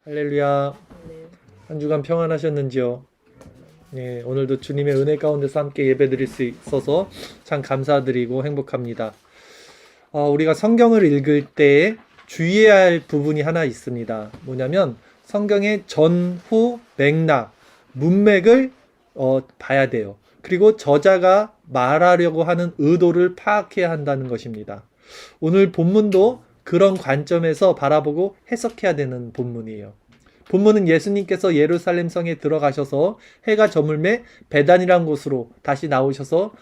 할렐루야. 네. 한 주간 평안하셨는지요? 네, 오늘도 주님의 은혜 가운데서 함께 예배드릴 수 있어서 참 감사드리고 행복합니다. 우리가 성경을 읽을 때 주의해야 할 부분이 하나 있습니다. 뭐냐면 성경의 전후 맥락, 문맥을 봐야 돼요. 그리고 저자가 말하려고 하는 의도를 파악해야 한다는 것입니다. 오늘 본문도 그런 관점에서 바라보고 해석해야 되는 본문이에요. 본문은 예수님께서 예루살렘 성에 들어가셔서 해가 저물매 베단이란 곳으로 다시 나오셔서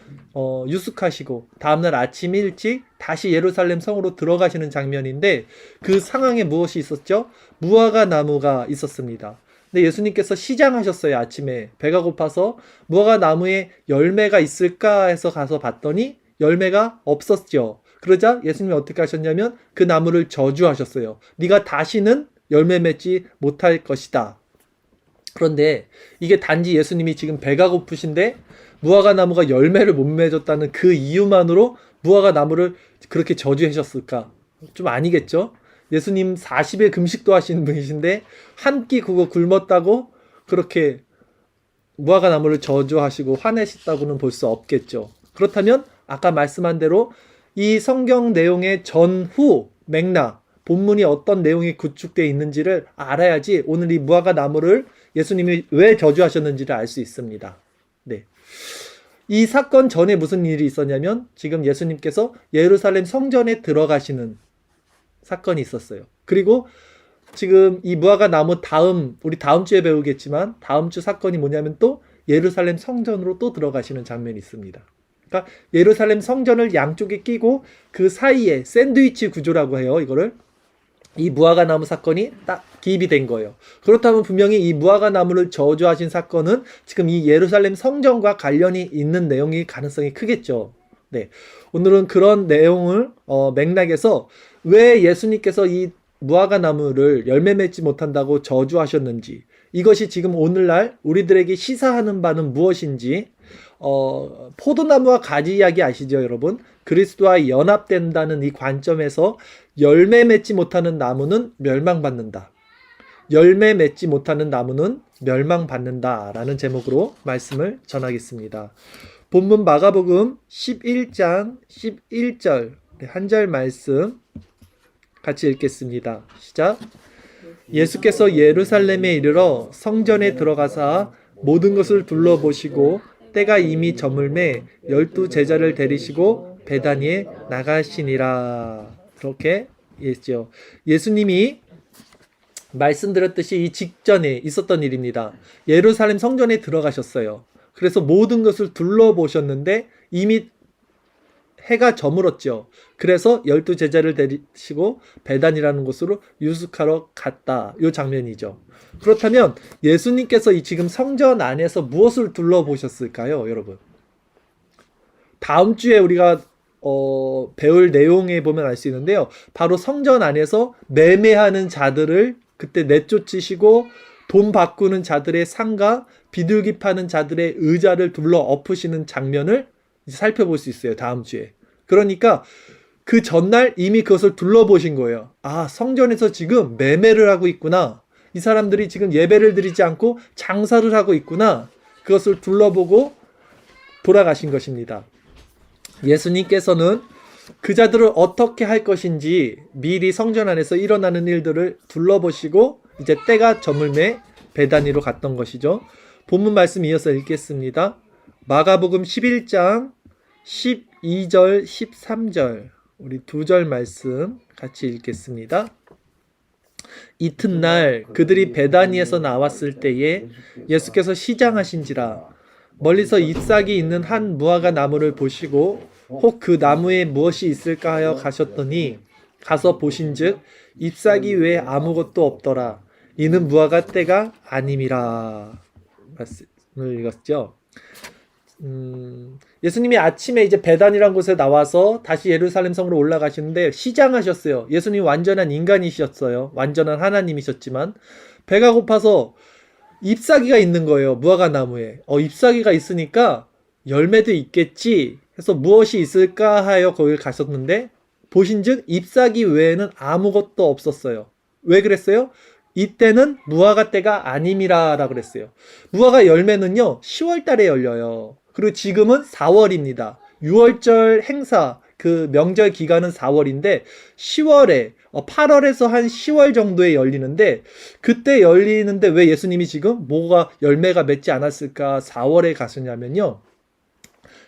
유숙하시고 다음날 아침 일찍 다시 예루살렘 성으로 들어가시는 장면인데, 그 상황에 무엇이 있었죠? 무화과 나무가 있었습니다. 근데 예수님께서 시장하셨어요. 아침에 배가 고파서 무화과 나무에 열매가 있을까 해서 가서 봤더니 열매가 없었죠. 그러자 예수님이 어떻게 하셨냐면 그 나무를 저주하셨어요. 네가 다시는 열매 맺지 못할 것이다. 그런데 이게 단지 예수님이 지금 배가 고프신데 무화과 나무가 열매를 못 맺었다는 그 이유만으로 무화과 나무를 그렇게 저주하셨을까? 좀 아니겠죠? 예수님 40일 금식도 하시는 분이신데 한 끼 그거 굶었다고 그렇게 무화과 나무를 저주하시고 화내셨다고는 볼 수 없겠죠. 그렇다면 아까 말씀한 대로 이 성경 내용의 전후 맥락, 본문이 어떤 내용이 구축되어 있는지를 알아야지 오늘 이 무화과 나무를 예수님이 왜 저주하셨는지를 알 수 있습니다. 네. 이 사건 전에 무슨 일이 있었냐면 지금 예수님께서 예루살렘 성전에 들어가시는 사건이 있었어요. 그리고 지금 이 무화과 나무 우리 다음 주에 배우겠지만 다음 주 사건이 뭐냐면 또 예루살렘 성전으로 또 들어가시는 장면이 있습니다. 그러니까 예루살렘 성전을 양쪽에 끼고 그 사이에 샌드위치 구조라고 해요. 이거를. 이 무화과 나무 사건이 딱 기입이 된 거예요. 그렇다면 분명히 이 무화과 나무를 저주하신 사건은 지금 이 예루살렘 성전과 관련이 있는 내용이 가능성이 크겠죠. 네. 오늘은 그런 내용을 맥락에서 왜 예수님께서 이 무화과 나무를 열매 맺지 못한다고 저주하셨는지, 이것이 지금 오늘날 우리들에게 시사하는 바는 무엇인지, 포도나무와 가지 이야기 아시죠, 여러분? 그리스도와 연합된다는 이 관점에서 열매 맺지 못하는 나무는 멸망받는다. 열매 맺지 못하는 나무는 멸망받는다. 라는 제목으로 말씀을 전하겠습니다. 본문 마가복음 11장 11절 한 절 말씀 같이 읽겠습니다. 시작. 예수께서 예루살렘에 이르러 성전에 들어가사 모든 것을 둘러보시고 때가 이미 저물매 12 제자를 데리시고 베다니에 나가시니라. 그렇게 했죠. 예수님이 말씀드렸듯이 이 직전에 있었던 일입니다. 예루살렘 성전에 들어가셨어요. 그래서 모든 것을 둘러보셨는데 이미 해가 저물었죠. 그래서 12 제자를 데리시고 베단이라는 곳으로 유숙하러 갔다. 이 장면이죠. 그렇다면 예수님께서 이 지금 성전 안에서 무엇을 둘러보셨을까요, 여러분? 다음 주에 우리가 배울 내용에 보면 알 수 있는데요. 바로 성전 안에서 매매하는 자들을 그때 내쫓으시고 돈 바꾸는 자들의 상가, 비둘기 파는 자들의 의자를 둘러 엎으시는 장면을 살펴볼 수 있어요. 다음 주에. 그러니까 그 전날 이미 그것을 둘러보신 거예요. 아, 성전에서 지금 매매를 하고 있구나. 이 사람들이 지금 예배를 드리지 않고 장사를 하고 있구나. 그것을 둘러보고 돌아가신 것입니다. 예수님께서는 그 자들을 어떻게 할 것인지 미리 성전 안에서 일어나는 일들을 둘러보시고 이제 때가 저물매 베다니로 갔던 것이죠. 본문 말씀 이어서 읽겠습니다. 마가복음 11장 12절 13절 우리 두 절 말씀 같이 읽겠습니다. 이튿날 그들이 베다니에서 나왔을 때에 예수께서 시장하신지라 멀리서 잎사귀 있는 한 무화과 나무를 보시고 혹 그 나무에 무엇이 있을까 하여 가셨더니 가서 보신즉 잎사귀 외에 아무것도 없더라. 이는 무화과 때가 아님이라. 말씀을 읽었죠. 예수님이 아침에 이제 베단이라는 곳에 나와서 다시 예루살렘 성으로 올라가시는데 시장하셨어요. 예수님이 완전한 인간이셨어요. 완전한 하나님이셨지만 배가 고파서 잎사귀가 있는 거예요. 무화과 나무에. 잎사귀가 있으니까 열매도 있겠지 해서 무엇이 있을까 하여 거길 가셨는데 보신즉 잎사귀 외에는 아무것도 없었어요. 왜 그랬어요? 이때는 무화과 때가 아님이라 그랬어요. 무화과 열매는요 10월 달에 열려요. 그리고 지금은 4월입니다. 6월절 행사 그 명절 기간은 4월인데 10월에 8월에서 한 10월 정도에 열리는데, 그때 열리는데 왜 예수님이 지금 뭐가 열매가 맺지 않았을까 4월에 가셨냐면요,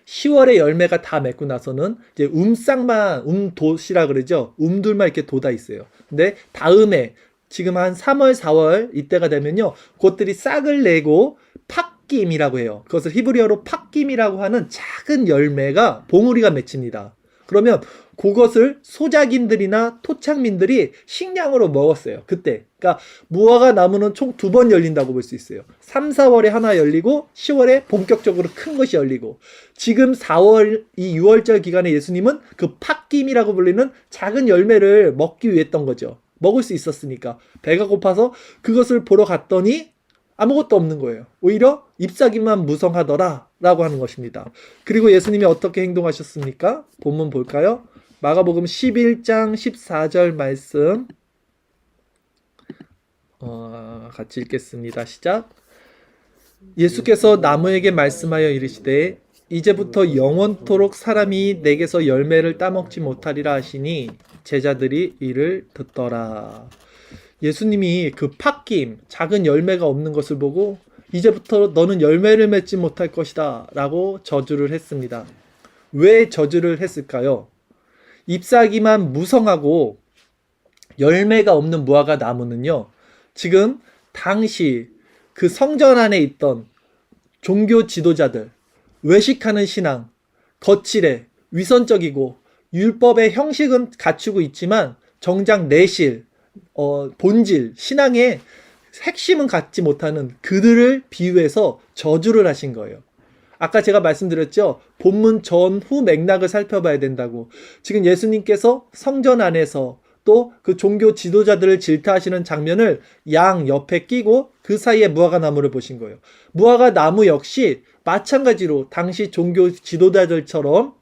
10월에 열매가 다 맺고 나서는 이제 싹만 돛이라 그러죠. 둘만 이렇게 돋아 있어요. 근데 다음에 지금 한 3월, 4월 이때가 되면요, 그것들이 싹을 내고 팥김이라고 해요. 그것을 히브리어로 팥김이라고 하는 작은 열매가 봉우리가 맺힙니다. 그러면 그것을 소작인들이나 토착민들이 식량으로 먹었어요. 그때. 그러니까 무화과 나무는 총 2번 열린다고 볼 수 있어요. 3, 4월에 하나 열리고 10월에 본격적으로 큰 것이 열리고, 지금 4월, 이 6월절 기간에 예수님은 그 팥김이라고 불리는 작은 열매를 먹기 위해 했던 거죠. 먹을 수 있었으니까. 배가 고파서 그것을 보러 갔더니 아무것도 없는 거예요. 오히려 잎사귀만 무성하더라 라고 하는 것입니다. 그리고 예수님이 어떻게 행동하셨습니까? 본문 볼까요? 마가복음 11장 14절 말씀 같이 읽겠습니다. 시작. 예수께서 나무에게 말씀하여 이르시되 이제부터 영원토록 사람이 내게서 열매를 따먹지 못하리라 하시니 제자들이 이를 듣더라. 예수님이 그 팥김, 작은 열매가 없는 것을 보고 이제부터 너는 열매를 맺지 못할 것이다 라고 저주를 했습니다. 왜 저주를 했을까요? 잎사귀만 무성하고 열매가 없는 무화과 나무는요, 지금 당시 그 성전 안에 있던 종교 지도자들, 외식하는 신앙, 거칠해, 위선적이고 율법의 형식은 갖추고 있지만 정작 내실, 본질, 신앙의 핵심은 갖지 못하는 그들을 비유해서 저주를 하신 거예요. 아까 제가 말씀드렸죠. 본문 전후 맥락을 살펴봐야 된다고. 지금 예수님께서 성전 안에서 또 그 종교 지도자들을 질타하시는 장면을 양 옆에 끼고 그 사이에 무화과 나무를 보신 거예요. 무화과 나무 역시 마찬가지로 당시 종교 지도자들처럼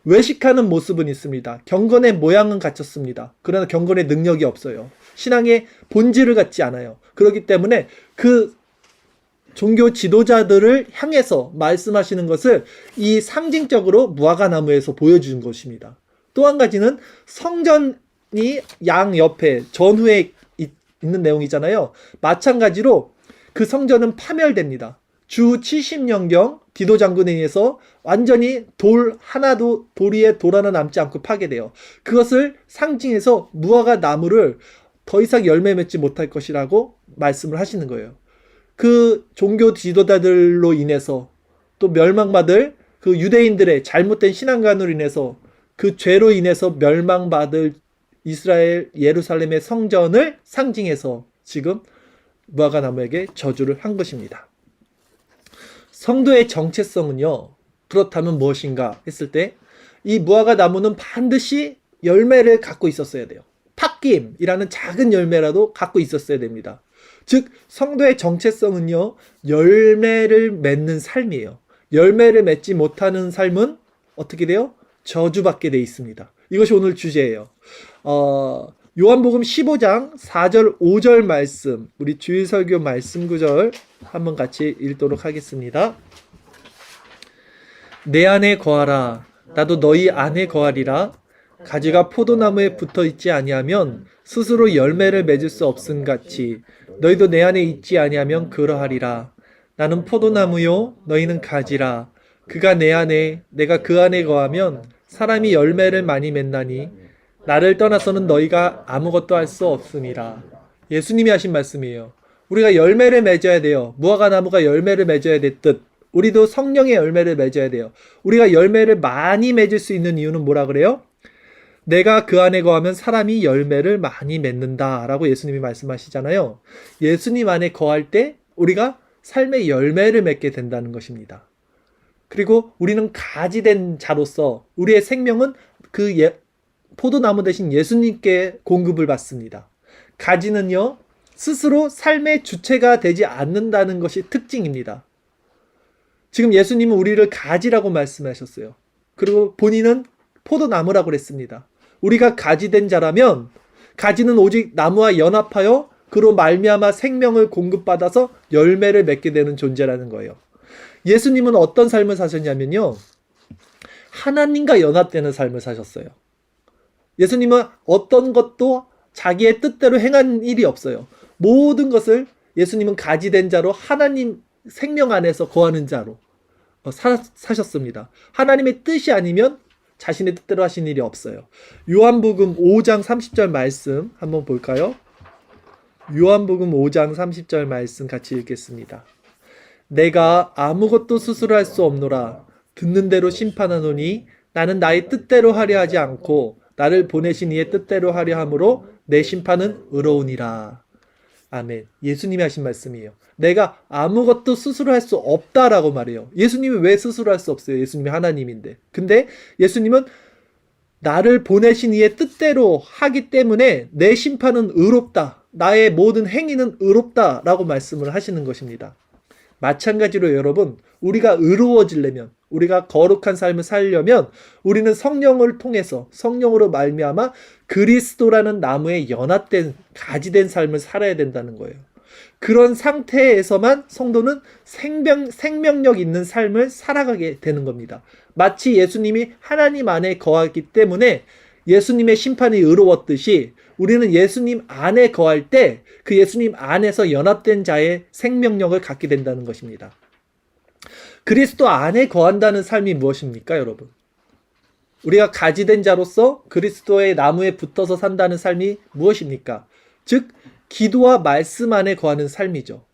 외식하는 모습은 있습니다. 경건의 모양은 갖췄습니다. 그러나 경건의 능력이 없어요. 신앙의 본질을 갖지 않아요. 그렇기 때문에 그 종교 지도자들을 향해서 말씀하시는 것을 이 상징적으로 무화과 나무에서 보여준 것입니다. 또 한 가지는 성전이 양 옆에 전후에 있는 내용이잖아요. 마찬가지로 그 성전은 파멸됩니다. 주 70년경 디도 장군에 의해서 완전히 돌 하나도 도리에 돌 하나 남지 않고 파괴돼요. 그것을 상징해서 무화과 나무를 더 이상 열매 맺지 못할 것이라고 말씀을 하시는 거예요. 그 종교 지도자들로 인해서 또 멸망받을 그 유대인들의 잘못된 신앙관으로 인해서 그 죄로 인해서 멸망받을 이스라엘 예루살렘의 성전을 상징해서 지금 무화과 나무에게 저주를 한 것입니다. 성도의 정체성은요, 그렇다면 무엇인가 했을 때 이 무화과 나무는 반드시 열매를 갖고 있었어야 돼요. 팥김이라는 작은 열매라도 갖고 있었어야 됩니다. 즉 성도의 정체성은요, 열매를 맺는 삶이에요. 열매를 맺지 못하는 삶은 어떻게 돼요? 저주받게 돼 있습니다. 이것이 오늘 주제예요. 요한복음 15장 4절 5절 말씀, 우리 주일설교 말씀 구절 한번 같이 읽도록 하겠습니다. 내 안에 거하라. 나도 너희 안에 거하리라. 가지가 포도나무에 붙어 있지 아니하면 스스로 열매를 맺을 수 없음같이 너희도 내 안에 있지 아니하면 그러하리라. 나는 포도나무요 너희는 가지라. 그가 내 안에 내가 그 안에 거하면 사람이 열매를 많이 맺나니 나를 떠나서는 너희가 아무것도 할 수 없음이라. 예수님이 하신 말씀이에요. 우리가 열매를 맺어야 돼요. 무화과 나무가 열매를 맺어야 될 듯 우리도 성령의 열매를 맺어야 돼요. 우리가 열매를 많이 맺을 수 있는 이유는 뭐라 그래요? 내가 그 안에 거하면 사람이 열매를 많이 맺는다 라고 예수님이 말씀하시잖아요. 예수님 안에 거할 때 우리가 삶의 열매를 맺게 된다는 것입니다. 그리고 우리는 가지된 자로서 우리의 생명은 그 포도나무 대신 예수님께 공급을 받습니다. 가지는요, 스스로 삶의 주체가 되지 않는다는 것이 특징입니다. 지금 예수님은 우리를 가지라고 말씀하셨어요. 그리고 본인은 포도나무라고 그랬습니다. 우리가 가지된 자라면 가지는 오직 나무와 연합하여 그로 말미암아 생명을 공급받아서 열매를 맺게 되는 존재라는 거예요. 예수님은 어떤 삶을 사셨냐면요. 하나님과 연합되는 삶을 사셨어요. 예수님은 어떤 것도 자기의 뜻대로 행한 일이 없어요. 모든 것을 예수님은 가지된 자로 하나님 생명 안에서 거하는 자로 사셨습니다. 하나님의 뜻이 아니면 자신의 뜻대로 하신 일이 없어요. 요한복음 5장 30절 말씀 한번 볼까요? 요한복음 5장 30절 말씀 같이 읽겠습니다. 내가 아무것도 스스로 할 수 없노라. 듣는 대로 심판하노니 나는 나의 뜻대로 하려 하지 않고 나를 보내신 이의 뜻대로 하려 함으로 내 심판은 의로우니라. 아멘. 예수님이 하신 말씀이에요. 내가 아무것도 스스로 할 수 없다라고 말해요. 예수님이 왜 스스로 할 수 없어요? 예수님이 하나님인데. 근데 예수님은 나를 보내신 이의 뜻대로 하기 때문에 내 심판은 의롭다. 나의 모든 행위는 의롭다라고 말씀을 하시는 것입니다. 마찬가지로 여러분, 우리가 의로워지려면, 우리가 거룩한 삶을 살려면 우리는 성령을 통해서, 성령으로 말미암아 그리스도라는 나무에 연합된, 가지된 삶을 살아야 된다는 거예요. 그런 상태에서만 성도는 생명력 있는 삶을 살아가게 되는 겁니다. 마치 예수님이 하나님 안에 거하기 때문에 예수님의 심판이 의로웠듯이 우리는 예수님 안에 거할 때 그 예수님 안에서 연합된 자의 생명력을 갖게 된다는 것입니다. 그리스도 안에 거한다는 삶이 무엇입니까, 여러분? 우리가 가지된 자로서 그리스도의 나무에 붙어서 산다는 삶이 무엇입니까? 즉, 기도와 말씀 안에 거하는 삶이죠.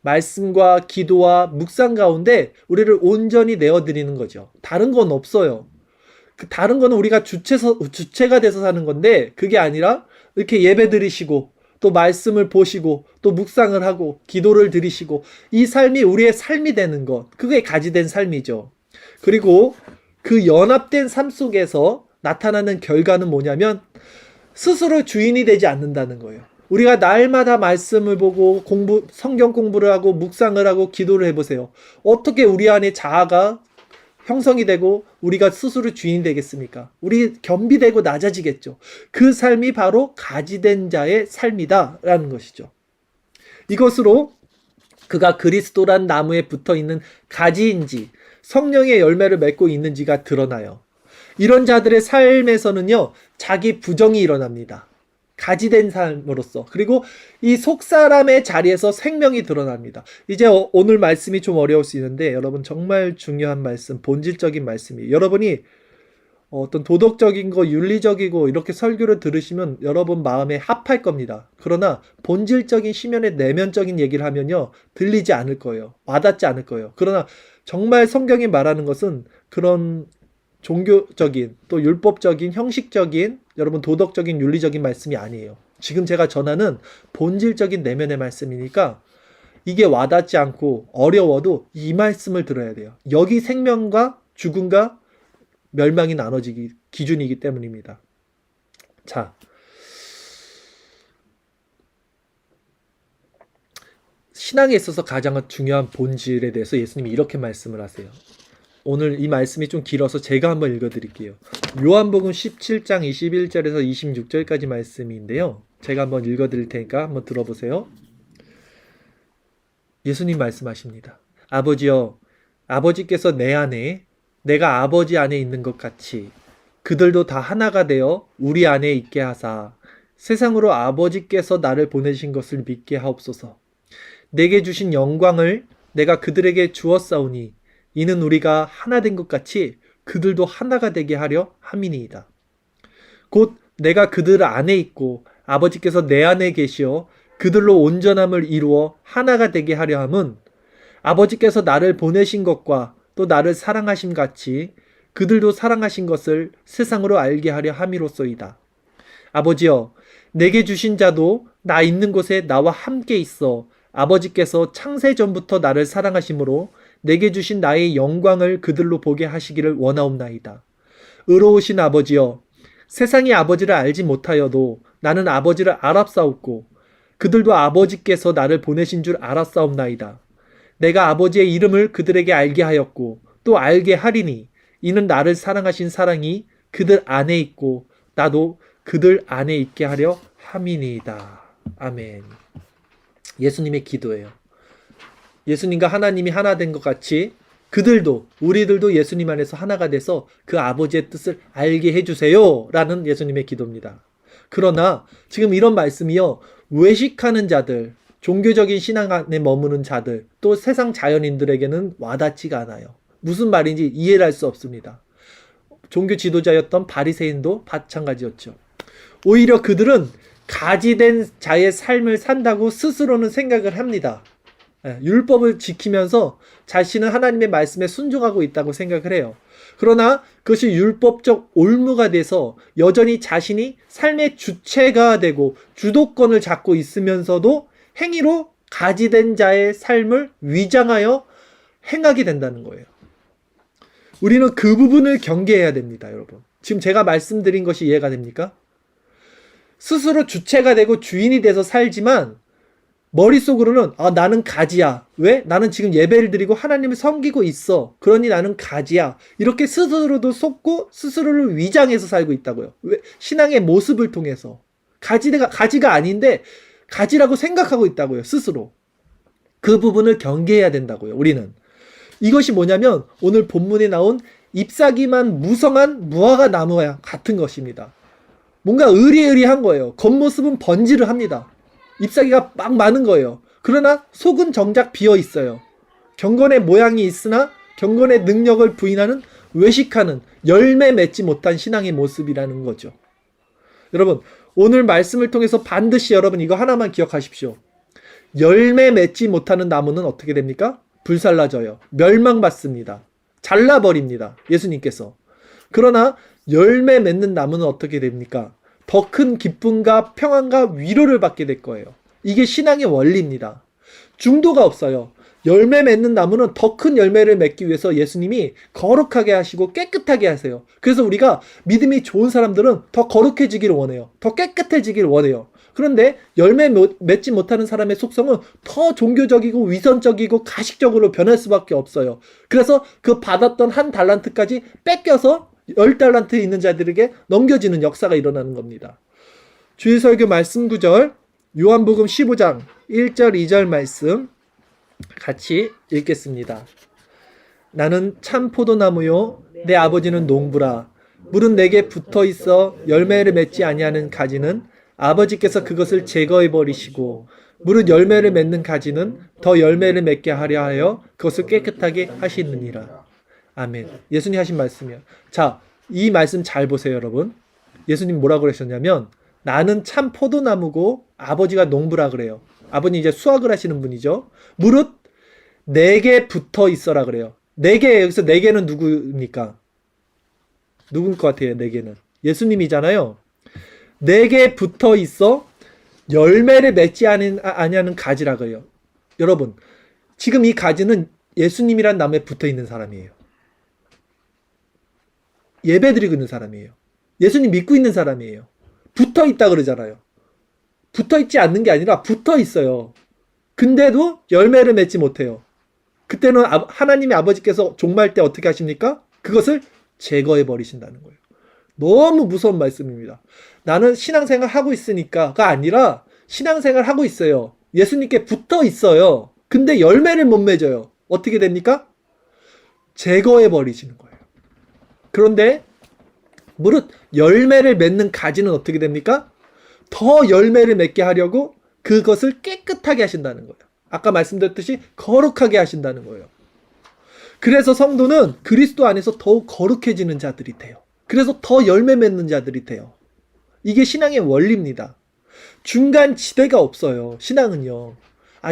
말씀과 기도와 묵상 가운데 우리를 온전히 내어드리는 거죠. 다른 건 없어요. 다른 거는 우리가 주체가 돼서 사는 건데, 그게 아니라 이렇게 예배 드리시고 또 말씀을 보시고 또 묵상을 하고 기도를 드리시고 이 삶이 우리의 삶이 되는 것, 그게 가지된 삶이죠. 그리고 그 연합된 삶 속에서 나타나는 결과는 뭐냐면 스스로 주인이 되지 않는다는 거예요. 우리가 날마다 말씀을 보고 성경 공부를 하고 묵상을 하고 기도를 해보세요. 어떻게 우리 안에 자아가 형성이 되고 우리가 스스로 주인이 되겠습니까? 우리 겸비되고 낮아지겠죠. 그 삶이 바로 가지된 자의 삶이다라는 것이죠. 이것으로 그가 그리스도란 나무에 붙어있는 가지인지 성령의 열매를 맺고 있는지가 드러나요. 이런 자들의 삶에서는요, 자기 부정이 일어납니다. 가지된 삶으로서. 그리고 이 속사람의 자리에서 생명이 드러납니다. 이제 오늘 말씀이 좀 어려울 수 있는데 여러분 정말 중요한 말씀, 본질적인 말씀이에요. 여러분이 어떤 도덕적인 거, 윤리적이고 이렇게 설교를 들으시면 여러분 마음에 합할 겁니다. 그러나 본질적인 시면의 내면적인 얘기를 하면요, 들리지 않을 거예요. 와닿지 않을 거예요. 그러나 정말 성경이 말하는 것은 그런 종교적인 또 율법적인 형식적인 여러분 도덕적인 윤리적인 말씀이 아니에요. 지금 제가 전하는 본질적인 내면의 말씀이니까 이게 와닿지 않고 어려워도 이 말씀을 들어야 돼요. 여기 생명과 죽음과 멸망이 나눠지기 기준이기 때문입니다. 자, 신앙에 있어서 가장 중요한 본질에 대해서 예수님이 이렇게 말씀을 하세요. 오늘 이 말씀이 좀 길어서 제가 한번 읽어드릴게요. 요한복음 17장 21절에서 26절까지 말씀인데요. 제가 한번 읽어드릴 테니까 한번 들어보세요. 예수님 말씀하십니다. 아버지여, 아버지께서 내 안에, 내가 아버지 안에 있는 것 같이 그들도 다 하나가 되어 우리 안에 있게 하사 세상으로 아버지께서 나를 보내신 것을 믿게 하옵소서. 내게 주신 영광을 내가 그들에게 주었사오니 이는 우리가 하나 된 것 같이 그들도 하나가 되게 하려 함이니이다. 곧 내가 그들 안에 있고 아버지께서 내 안에 계시어 그들로 온전함을 이루어 하나가 되게 하려 함은 아버지께서 나를 보내신 것과 또 나를 사랑하심 같이 그들도 사랑하신 것을 세상으로 알게 하려 함이로소이다. 아버지여, 내게 주신 자도 나 있는 곳에 나와 함께 있어 아버지께서 창세 전부터 나를 사랑하심으로 내게 주신 나의 영광을 그들로 보게 하시기를 원하옵나이다. 의로우신 아버지여, 세상이 아버지를 알지 못하여도 나는 아버지를 알았사옵고 그들도 아버지께서 나를 보내신 줄 알았사옵나이다. 내가 아버지의 이름을 그들에게 알게 하였고 또 알게 하리니 이는 나를 사랑하신 사랑이 그들 안에 있고 나도 그들 안에 있게 하려 함이니이다. 아멘. 예수님의 기도예요. 예수님과 하나님이 하나 된 것 같이 우리들도 예수님 안에서 하나가 돼서 그 아버지의 뜻을 알게 해주세요 라는 예수님의 기도입니다. 그러나 지금 이런 말씀이요, 외식하는 자들, 종교적인 신앙 안에 머무는 자들, 또 세상 자연인들에게는 와닿지가 않아요. 무슨 말인지 이해를 할 수 없습니다. 종교 지도자였던 바리새인도 마찬가지였죠. 오히려 그들은 가지된 자의 삶을 산다고 스스로는 생각을 합니다. 율법을 지키면서 자신은 하나님의 말씀에 순종하고 있다고 생각을 해요. 그러나 그것이 율법적 올무가 돼서 여전히 자신이 삶의 주체가 되고 주도권을 잡고 있으면서도 행위로 가지된 자의 삶을 위장하여 행하게 된다는 거예요. 우리는 그 부분을 경계해야 됩니다, 여러분. 지금 제가 말씀드린 것이 이해가 됩니까? 스스로 주체가 되고 주인이 돼서 살지만 머릿속으로는 나는 가지야. 왜? 나는 지금 예배를 드리고 하나님을 섬기고 있어. 그러니 나는 가지야. 이렇게 스스로도 속고 스스로를 위장해서 살고 있다고요. 왜? 신앙의 모습을 통해서. 가지가 아닌데 가지라고 생각하고 있다고요, 스스로. 그 부분을 경계해야 된다고요, 우리는. 이것이 뭐냐면 오늘 본문에 나온 잎사귀만 무성한 무화과 나무와 같은 것입니다. 뭔가 의리의리한 거예요. 겉모습은 번지를 합니다. 잎사귀가 막 많은 거예요. 그러나 속은 정작 비어 있어요. 경건의 모양이 있으나 경건의 능력을 부인하는 외식하는, 열매 맺지 못한 신앙의 모습이라는 거죠. 여러분, 오늘 말씀을 통해서 반드시 여러분 이거 하나만 기억하십시오. 열매 맺지 못하는 나무는 어떻게 됩니까? 불살라져요. 멸망받습니다. 잘라버립니다, 예수님께서. 그러나 열매 맺는 나무는 어떻게 됩니까? 더 큰 기쁨과 평안과 위로를 받게 될 거예요. 이게 신앙의 원리입니다. 중도가 없어요. 열매 맺는 나무는 더 큰 열매를 맺기 위해서 예수님이 거룩하게 하시고 깨끗하게 하세요. 그래서 우리가 믿음이 좋은 사람들은 더 거룩해지기를 원해요. 더 깨끗해지기를 원해요. 그런데 열매 맺지 못하는 사람의 속성은 더 종교적이고 위선적이고 가식적으로 변할 수밖에 없어요. 그래서 그 받았던 한 달란트까지 뺏겨서 10달란트 있는 자들에게 넘겨지는 역사가 일어나는 겁니다. 주일 설교 말씀 구절, 요한복음 15장 1절 2절 말씀 같이 읽겠습니다. 나는 참 포도나무요 내 아버지는 농부라. 물은 내게 붙어 있어 열매를 맺지 아니하는 가지는 아버지께서 그것을 제거해 버리시고, 물은 열매를 맺는 가지는 더 열매를 맺게 하려 하여 그것을 깨끗하게 하시느니라. 아멘. 예수님 하신 말씀이요. 자, 이 말씀 잘 보세요, 여러분. 예수님 뭐라고 그러셨냐면 나는 참 포도나무고 아버지가 농부라 그래요. 아버님 이제 수학을 하시는 분이죠. 무릇 내게 붙어 있어라 그래요. 내게, 여기서 내게는 누구입니까? 누군 것 같아요, 내게는? 예수님이잖아요. 내게 붙어 있어 열매를 맺지 아니하는 가지라 그래요. 여러분, 지금 이 가지는 예수님이란 나무에 붙어 있는 사람이에요. 예배드리고 있는 사람이에요. 예수님 믿고 있는 사람이에요. 붙어 있다 그러잖아요. 붙어 있지 않는 게 아니라 붙어 있어요. 근데도 열매를 맺지 못해요. 그때는 하나님의 아버지께서 종말 때 어떻게 하십니까? 그것을 제거해 버리신다는 거예요. 너무 무서운 말씀입니다. 나는 신앙생활 하고 있으니까가 아니라 신앙생활 하고 있어요. 예수님께 붙어 있어요. 근데 열매를 못 맺어요. 어떻게 됩니까? 제거해 버리시는 거예요. 그런데 무릇 열매를 맺는 가지는 어떻게 됩니까? 더 열매를 맺게 하려고 그것을 깨끗하게 하신다는 거예요. 아까 말씀드렸듯이 거룩하게 하신다는 거예요. 그래서 성도는 그리스도 안에서 더욱 거룩해지는 자들이 돼요. 그래서 더 열매 맺는 자들이 돼요. 이게 신앙의 원리입니다. 중간 지대가 없어요, 신앙은요.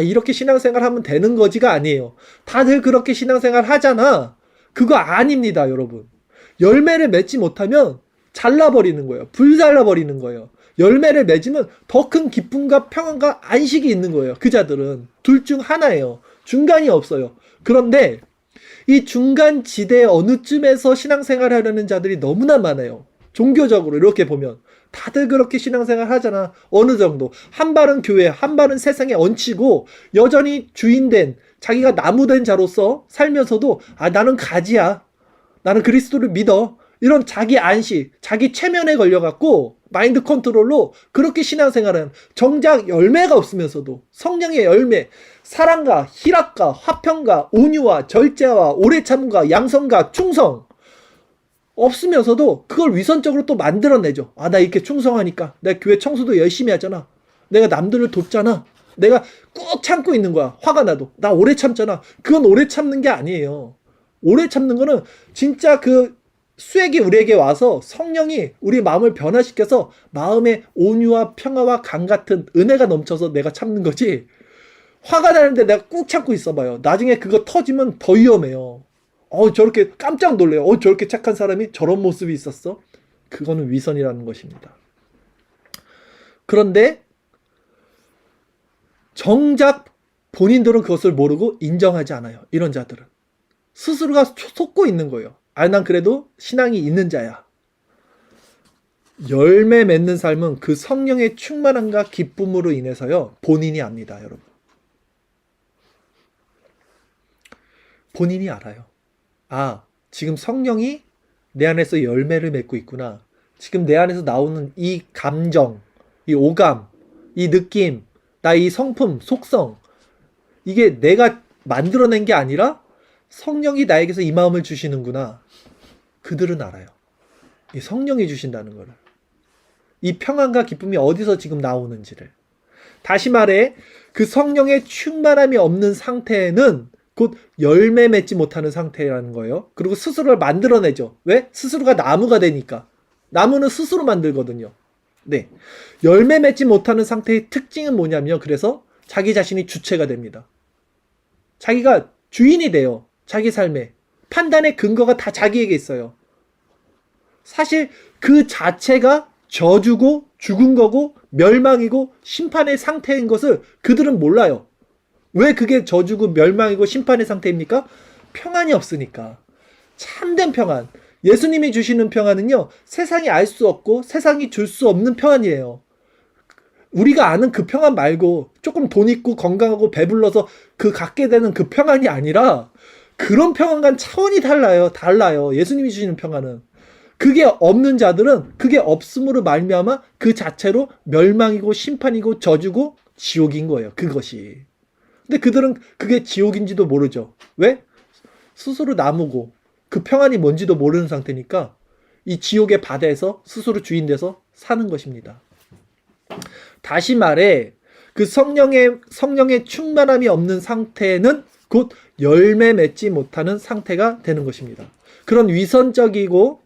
이렇게 신앙생활 하면 되는 거지가 아니에요. 다들 그렇게 신앙생활 하잖아. 그거 아닙니다, 여러분. 열매를 맺지 못하면 잘라버리는 거예요. 불살라버리는 거예요. 열매를 맺으면 더 큰 기쁨과 평안과 안식이 있는 거예요. 그 자들은 둘 중 하나예요. 중간이 없어요. 그런데 이 중간 지대 어느 쯤에서 신앙생활 하려는 자들이 너무나 많아요. 종교적으로 이렇게 보면 다들 그렇게 신앙생활 하잖아. 어느 정도 한 발은 교회, 한 발은 세상에 얹히고 여전히 주인된, 자기가 나무된 자로서 살면서도 나는 가지야, 나는 그리스도를 믿어, 이런 자기 안식, 자기 체면에 걸려갖고 마인드 컨트롤로 그렇게 신앙생활은 정작 열매가 없으면서도 성령의 열매, 사랑과 희락과 화평과 온유와 절제와 오래 참음과 양성과 충성 없으면서도 그걸 위선적으로 또 만들어내죠. 아, 나 이렇게 충성하니까 내가 교회 청소도 열심히 하잖아. 내가 남들을 돕잖아. 내가 꾹 참고 있는 거야. 화가 나도. 나 오래 참잖아. 그건 오래 참는 게 아니에요. 오래 참는 거는 진짜 그 수액이 우리에게 와서 성령이 우리 마음을 변화시켜서 마음의 온유와 평화와 강 같은 은혜가 넘쳐서 내가 참는 거지. 화가 나는데 내가 꾹 참고 있어봐요. 나중에 그거 터지면 더 위험해요. 저렇게 깜짝 놀래요. 저렇게 착한 사람이 저런 모습이 있었어? 그거는 위선이라는 것입니다. 그런데 정작 본인들은 그것을 모르고 인정하지 않아요. 이런 자들은. 스스로가 속고 있는 거예요. 난 그래도 신앙이 있는 자야. 열매 맺는 삶은 그 성령의 충만함과 기쁨으로 인해서요. 본인이 압니다, 여러분. 본인이 알아요. 지금 성령이 내 안에서 열매를 맺고 있구나. 지금 내 안에서 나오는 이 감정, 이 오감, 이 느낌, 나 이 성품, 속성, 이게 내가 만들어낸 게 아니라 성령이 나에게서 이 마음을 주시는구나. 그들은 알아요. 이 성령이 주신다는 거를. 이 평안과 기쁨이 어디서 지금 나오는지를. 다시 말해 그 성령의 충만함이 없는 상태는 곧 열매 맺지 못하는 상태라는 거예요. 그리고 스스로를 만들어내죠. 왜? 스스로가 나무가 되니까. 나무는 스스로 만들거든요. 네. 열매 맺지 못하는 상태의 특징은 뭐냐면요. 그래서 자기 자신이 주체가 됩니다. 자기가 주인이 돼요. 자기 삶에. 판단의 근거가 다 자기에게 있어요. 사실 그 자체가 저주고 죽은 거고 멸망이고 심판의 상태인 것을 그들은 몰라요. 왜 그게 저주고 멸망이고 심판의 상태입니까? 평안이 없으니까. 참된 평안. 예수님이 주시는 평안은요. 세상이 알 수 없고 세상이 줄 수 없는 평안이에요. 우리가 아는 그 평안 말고 조금 돈 있고 건강하고 배불러서 그 갖게 되는 그 평안이 아니라 그런 평안과는 차원이 달라요. 예수님이 주시는 평안은. 그게 없는 자들은 그게 없음으로 말미암아 그 자체로 멸망이고 심판이고 저주고 지옥인 거예요. 그것이. 근데 그들은 그게 지옥인지도 모르죠. 왜? 스스로 나무고 그 평안이 뭔지도 모르는 상태니까 이 지옥의 바다에서 스스로 주인 돼서 사는 것입니다. 다시 말해 그 성령의 충만함이 없는 상태는 곧 열매 맺지 못하는 상태가 되는 것입니다. 그런 위선적이고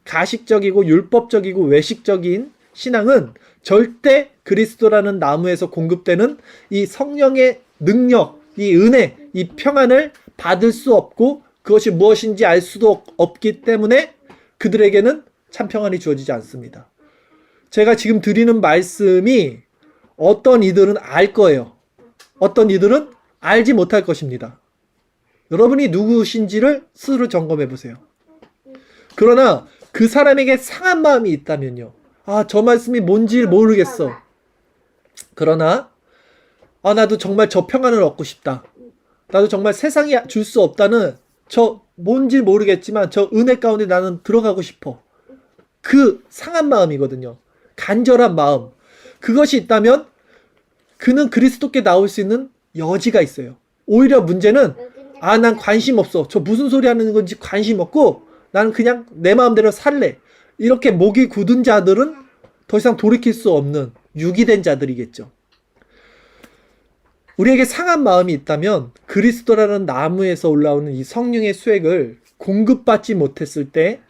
가식적이고 율법적이고 외식적인 신앙은 절대 그리스도라는 나무에서 공급되는 이 성령의 능력, 이 은혜, 이 평안을 받을 수 없고 그것이 무엇인지 알 수도 없기 때문에 그들에게는 참 평안이 주어지지 않습니다. 제가 지금 드리는 말씀이 어떤 이들은 알 거예요. 어떤 이들은 알지 못할 것입니다. 여러분이 누구신지를 스스로 점검해 보세요. 그러나 그 사람에게 상한 마음이 있다면요. 저 말씀이 뭔지 모르겠어. 그러나 나도 정말 저 평안을 얻고 싶다. 나도 정말 세상이 줄 수 없다는 저 뭔지 모르겠지만 저 은혜 가운데 나는 들어가고 싶어. 그 상한 마음이거든요. 간절한 마음. 그것이 있다면 그는 그리스도께 나올 수 있는 여지가 있어요. 오히려 문제는 난 관심 없어. 저 무슨 소리 하는 건지 관심 없고 나는 그냥 내 마음대로 살래. 이렇게 목이 굳은 자들은 더 이상 돌이킬 수 없는 유기된 자들이겠죠. 우리에게 상한 마음이 있다면 그리스도라는 나무에서 올라오는 이 성령의 수액을 공급받지 못했을 때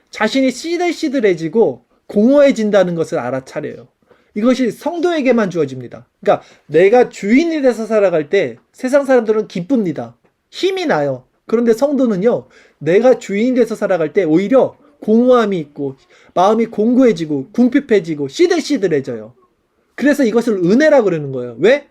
자신이 시들시들해지고 공허해진다는 것을 알아차려요. 이것이 성도에게만 주어집니다. 그러니까 내가 주인이 돼서 살아갈 때 세상 사람들은 기쁩니다. 힘이 나요. 그런데 성도는요. 내가 주인이 돼서 살아갈 때 오히려 공허함이 있고 마음이 공고해지고 궁핍해지고 시들시들해져요. 그래서 이것을 은혜라고 그러는 거예요. 왜?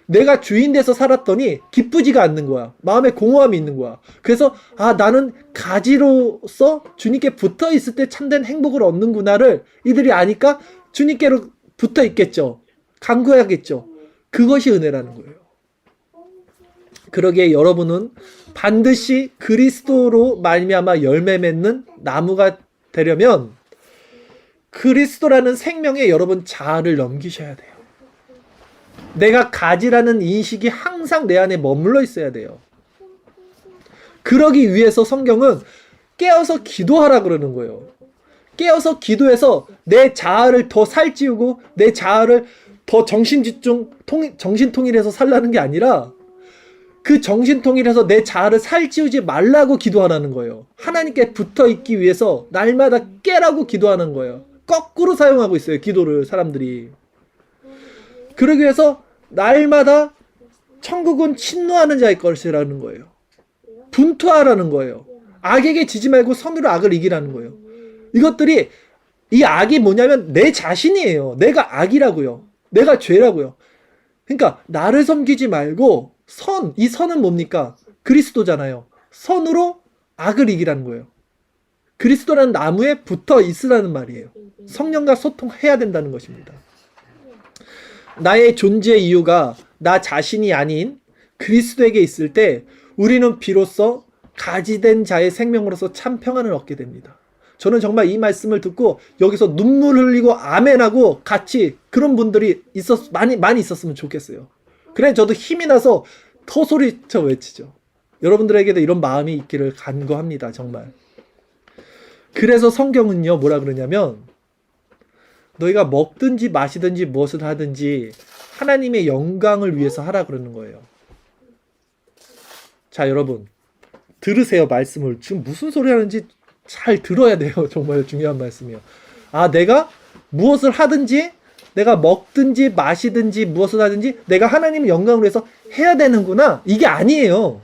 내가 주인 돼서 살았더니 기쁘지가 않는 거야. 마음에 공허함이 있는 거야. 그래서 나는 가지로서 주님께 붙어 있을 때 참된 행복을 얻는구나를 이들이 아니까 주님께로 붙어 있겠죠. 간구해야겠죠. 그것이 은혜라는 거예요. 그러기에 여러분은 반드시 그리스도로 말미암아 열매 맺는 나무가 되려면 그리스도라는 생명에 여러분 자아를 넘기셔야 돼요. 내가 가지라는 인식이 항상 내 안에 머물러 있어야 돼요. 그러기 위해서 성경은 깨어서 기도하라 그러는 거예요. 깨어서 기도해서 내 자아를 더 살찌우고 내 자아를 더 정신통일해서 살라는 게 아니라 그 정신통일해서 내 자아를 살찌우지 말라고 기도하라는 거예요. 하나님께 붙어있기 위해서 날마다 깨라고 기도하는 거예요. 거꾸로 사용하고 있어요. 기도를 사람들이. 그러기 위해서 날마다 천국은 침노하는 자의 것이라는 거예요. 분투하라는 거예요. 악에게 지지 말고 선으로 악을 이기라는 거예요. 이것들이 이 악이 뭐냐면 내 자신이에요. 내가 악이라고요. 내가 죄라고요. 그러니까 나를 섬기지 말고 이 선은 뭡니까? 그리스도잖아요. 선으로 악을 이기라는 거예요. 그리스도라는 나무에 붙어 있으라는 말이에요. 성령과 소통해야 된다는 것입니다. 나의 존재의 이유가 나 자신이 아닌 그리스도에게 있을 때 우리는 비로소 가지된 자의 생명으로서 참 평안을 얻게 됩니다. 저는 정말 이 말씀을 듣고 여기서 눈물 흘리고 아멘하고 같이 그런 분들이 많이 있었으면 좋겠어요. 그래 저도 힘이 나서 더 소리쳐 외치죠. 여러분들에게도 이런 마음이 있기를 간구합니다. 정말. 그래서 성경은요 뭐라 그러냐면 너희가 먹든지 마시든지 무엇을 하든지 하나님의 영광을 위해서 하라 그러는 거예요. 자 여러분 들으세요. 말씀을 지금 무슨 소리 하는지 잘 들어야 돼요. 정말 중요한 말씀이에요. 아 내가 무엇을 하든지 내가 먹든지 마시든지 무엇을 하든지 내가 하나님의 영광을 위해서 해야 되는구나. 이게 아니에요.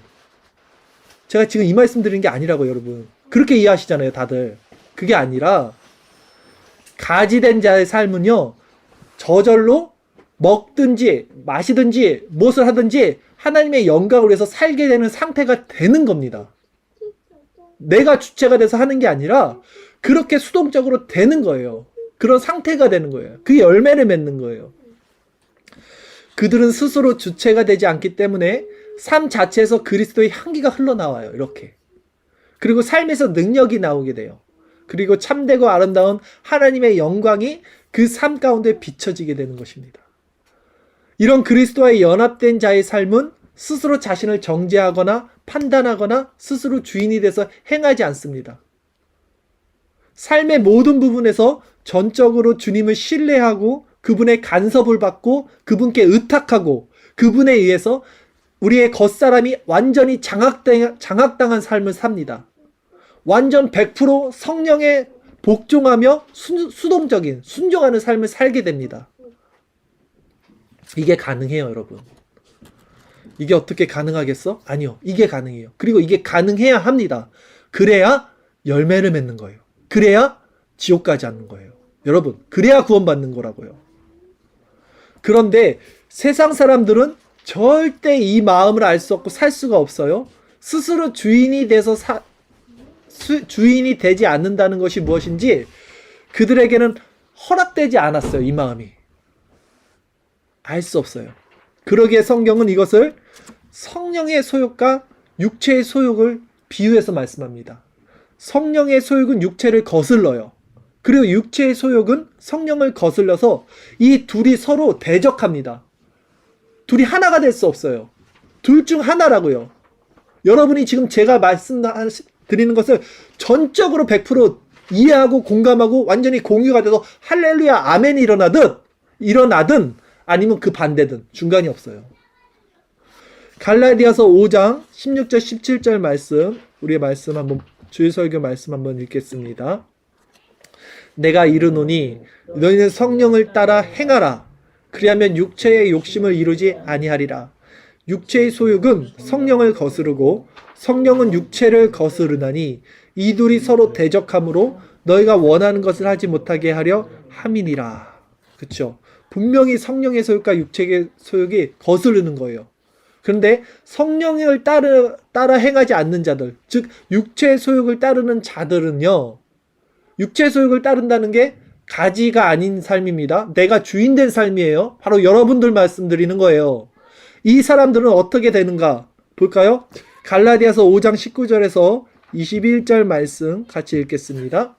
제가 지금 이 말씀 드리는 게 아니라고요. 여러분. 그렇게 이해하시잖아요. 다들. 그게 아니라 가지된 자의 삶은요. 저절로 먹든지 마시든지 무엇을 하든지 하나님의 영광을 위해서 살게 되는 상태가 되는 겁니다. 내가 주체가 돼서 하는 게 아니라 그렇게 수동적으로 되는 거예요. 그런 상태가 되는 거예요. 그 열매를 맺는 거예요. 그들은 스스로 주체가 되지 않기 때문에 삶 자체에서 그리스도의 향기가 흘러나와요. 이렇게. 그리고 삶에서 능력이 나오게 돼요. 그리고 참되고 아름다운 하나님의 영광이 그 삶 가운데 비춰지게 되는 것입니다. 이런 그리스도와의 연합된 자의 삶은 스스로 자신을 정죄하거나 판단하거나 스스로 주인이 돼서 행하지 않습니다. 삶의 모든 부분에서 전적으로 주님을 신뢰하고 그분의 간섭을 받고 그분께 의탁하고 그분에 의해서 우리의 겉사람이 완전히 장악당한 삶을 삽니다. 완전 100% 성령에 복종하며 수동적인 순종하는 삶을 살게 됩니다. 이게 가능해요, 여러분. 이게 어떻게 가능하겠어? 아니요. 이게 가능해요. 그리고 이게 가능해야 합니다. 그래야 열매를 맺는 거예요. 그래야 지옥 가지 않는 거예요. 여러분, 그래야 구원받는 거라고요. 그런데 세상 사람들은 절대 이 마음을 알 수 없고 살 수가 없어요. 스스로 주인이 돼서 주인이 되지 않는다는 것이 무엇인지 그들에게는 허락되지 않았어요. 이 마음이. 알 수 없어요. 그러기에 성경은 이것을 성령의 소욕과 육체의 소욕을 비유해서 말씀합니다. 성령의 소욕은 육체를 거슬러요. 그리고 육체의 소욕은 성령을 거슬러서 이 둘이 서로 대적합니다. 둘이 하나가 될 수 없어요. 둘 중 하나라고요. 여러분이 지금 제가 말씀드리는 것을 전적으로 100% 이해하고 공감하고 완전히 공유가 돼서 할렐루야 아멘이 일어나든 아니면 그 반대든 중간이 없어요. 갈라디아서 5장 16절 17절 말씀 우리의 말씀 한번 주일설교 말씀 한번 읽겠습니다. 내가 이르노니 너희는 성령을 따라 행하라. 그리하면 육체의 욕심을 이루지 아니하리라. 육체의 소욕은 성령을 거스르고 성령은 육체를 거스르나니 이 둘이 서로 대적함으로 너희가 원하는 것을 하지 못하게 하려 함이니라. 그렇죠? 분명히 성령의 소욕과 육체의 소욕이 거스르는 거예요. 그런데 성령을 따라 행하지 않는 자들, 즉 육체의 소욕을 따르는 자들은요. 육체의 소욕을 따른다는 게 가지가 아닌 삶입니다. 내가 주인 된 삶이에요. 바로 여러분들 말씀드리는 거예요. 이 사람들은 어떻게 되는가 볼까요? 갈라디아서 5장 19절에서 21절 말씀 같이 읽겠습니다.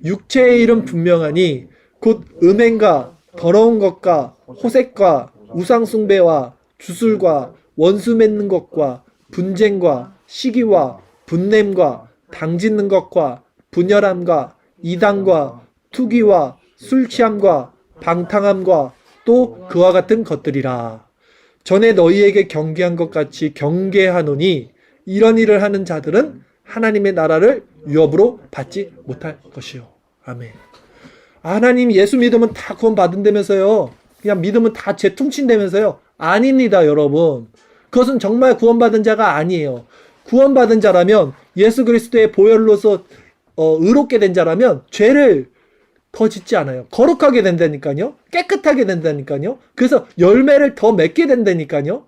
육체의 일은 분명하니 곧 음행과 더러운 것과 호색과 우상숭배와 주술과 원수 맺는 것과 분쟁과 시기와 분냄과 당짓는 것과 분열함과 이단과 투기와 술 취함과 방탕함과 또 그와 같은 것들이라. 전에 너희에게 경계한 것 같이 경계하노니 이런 일을 하는 자들은 하나님의 나라를 유업으로 받지 못할 것이요. 아멘. 하나님 예수 믿으면 다 구원 받은다면서요. 그냥 믿으면 다 재퉁친다면서요. 아닙니다, 여러분. 그것은 정말 구원받은 자가 아니에요. 구원받은 자라면 예수 그리스도의 보혈로서 의롭게 된 자라면 죄를 더 짓지 않아요. 거룩하게 된다니까요. 깨끗하게 된다니까요. 그래서 열매를 더 맺게 된다니까요.